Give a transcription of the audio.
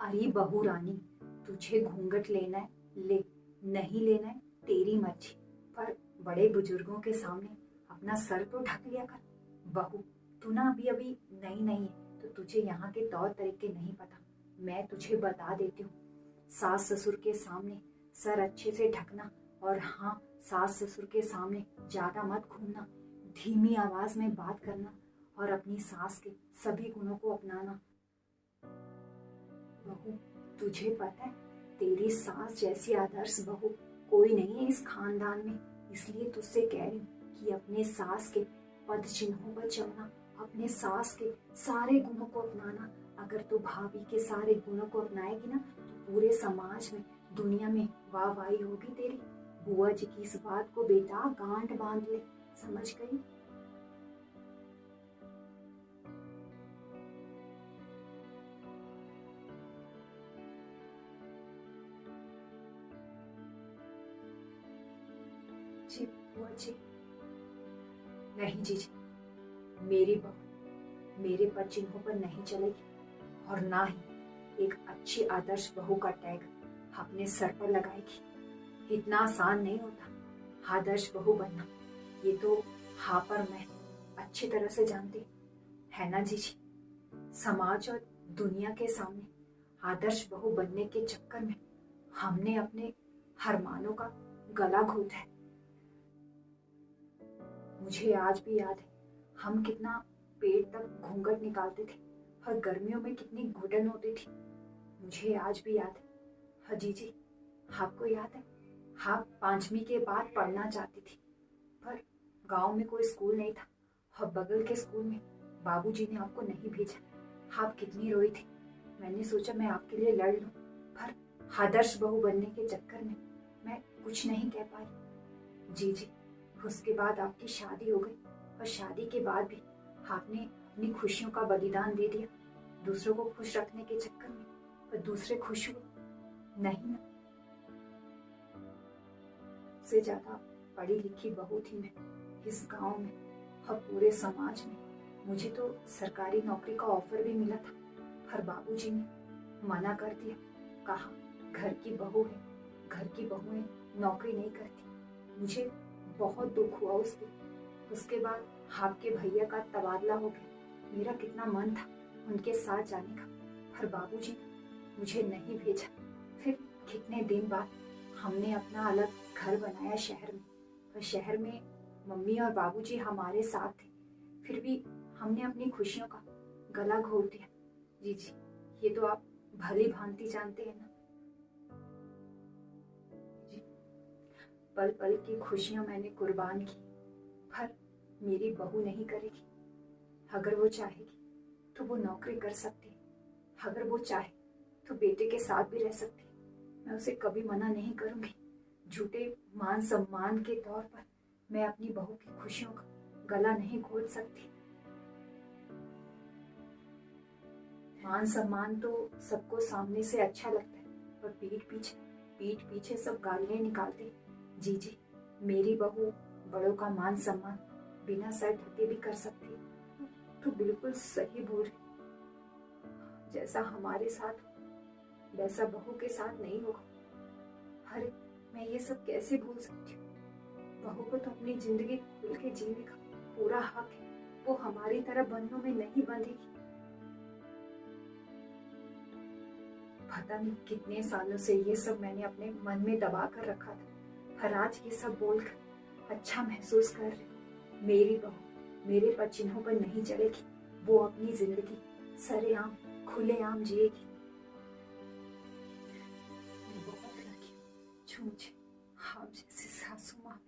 अरे बहू रानी, तुझे घूंघट लेना है ले, नहीं लेना है तेरी मर्जी, पर बड़े बुजुर्गों के सामने अपना सर तो ढक लिया कर। बहू, तू ना अभी अभी नई नई है तो तुझे यहाँ के तौर तरीके नहीं पता। मैं तुझे बता देती हूँ, सास ससुर के सामने सर अच्छे से ढकना, और हाँ, सास ससुर के सामने ज्यादा मत घूमना, धीमी आवाज में बात करना और अपनी सास के सभी गुणों को अपनाना। बहू, तुझे पता है तेरी सास जैसी आदर्श बहू कोई नहीं है इस खानदान में, इसलिए तुझसे कह रही हूँ कि अपने सास के पद चिन्हों पर चलना, अपने सास के सारे गुणों को अपनाना। अगर तू भाभी के सारे गुणों को अपनाएगी ना तो पूरे समाज में, दुनिया में वाहवाही होगी तेरी। बुआ जी की इस बात को बेटा गांठ बांध ले, समझ गई? जी बुआ जी। नहीं जी जी, मेरी बहू मेरे पद चिन्हों पर नहीं चलेगी, और ना ही एक अच्छी आदर्श बहू का टैग अपने सर पर लगाएगी। इतना आसान नहीं होता आदर्श बहू बनना, ये तो हाँ पर मैं अच्छी तरह से जानती है ना जी जी। समाज और दुनिया के सामने आदर्श बहू बनने के चक्कर में हमने अपने अरमानों का गला घोटा है। मुझे आज भी याद है हम कितना पेट तक घूंघट निकालते थे और गर्मियों में कितनी घुटन होती थी। मुझे आज भी याद है। हाँ जी जी, आपको याद है आप 5वीं के बाद पढ़ना चाहती थी, पर गांव में कोई स्कूल नहीं था और बगल के स्कूल में बाबूजी ने आपको नहीं भेजा। आप कितनी रोई थी। मैंने सोचा मैं आपके लिए लड़ लूं, पर आदर्श बहू बनने के चक्कर में मैं कुछ नहीं कह पाई। जी जी, उसके बाद आपकी शादी हो गई, और शादी के बाद भी आपने अपनी खुशियों का बलिदान दे दिया दूसरों को खुश रखने के चक्कर में, पर दूसरे खुश हुए नहीं ना। से ज्यादा पढ़ी लिखी बहू थी मैं इस गांव में और पूरे समाज में। मुझे तो सरकारी नौकरी का ऑफर भी मिला था, पर बाबूजी ने मना कर दिया। कहा घर की बहू है, घर की बहुएं नौकरी नहीं करती। मुझे बहुत दुख हुआ उस दिन। उसके बाद आपके भैया का तबादला हो गया। मेरा कितना मन था उनके साथ जाने का, पर बाबूजी ने मुझे नहीं भेजा। फिर कितने दिन बाद हमने अपना अलग घर बनाया शहर में, और शहर में मम्मी और बाबूजी हमारे साथ थे, फिर भी हमने अपनी खुशियों का गला घोट दिया। जी जी, ये तो आप भली भांति जानते हैं ना जी। पल पल की खुशियां मैंने कुर्बान की, पर मेरी बहू नहीं करेगी। अगर वो चाहेगी तो वो नौकरी कर सकती है, अगर वो चाहे तो बेटे के साथ भी रह सकती है। मैं उसे कभी मना नहीं करूंगी। झूठे मान सम्मान के तौर पर मैं अपनी बहू की खुशियों का गला नहीं घोट सकती। मान सम्मान तो सबको सामने से अच्छा लगता है, पर पीठ पीछे सब गालियां निकालते। जी जी, मेरी बहू बड़ों का मान सम्मान बिना सर ढके भी कर सकती है। तो बिल्कुल सही बोल रही। जैसा हमारे साथ हो वैसा बहू के साथ नहीं होगा। अरे मैं ये सब कैसे भूल सकती हूँ। बहू को तो अपनी जिंदगी खुल के जीने का पूरा हक है। वो हमारी तरह बंधनों में नहीं बंधेगी। पता नहीं कितने सालों से ये सब मैंने अपने मन में दबा कर रखा था, पर आज ये सब बोलकर अच्छा महसूस कर रही। मेरी बहू मेरे पद चिन्हों पर नहीं चलेगी, वो अपनी जिंदगी सरेआम खुलेआम जिएगी। मैं बहुत लकी हूँ जो मुझे आप जैसी सासू माँ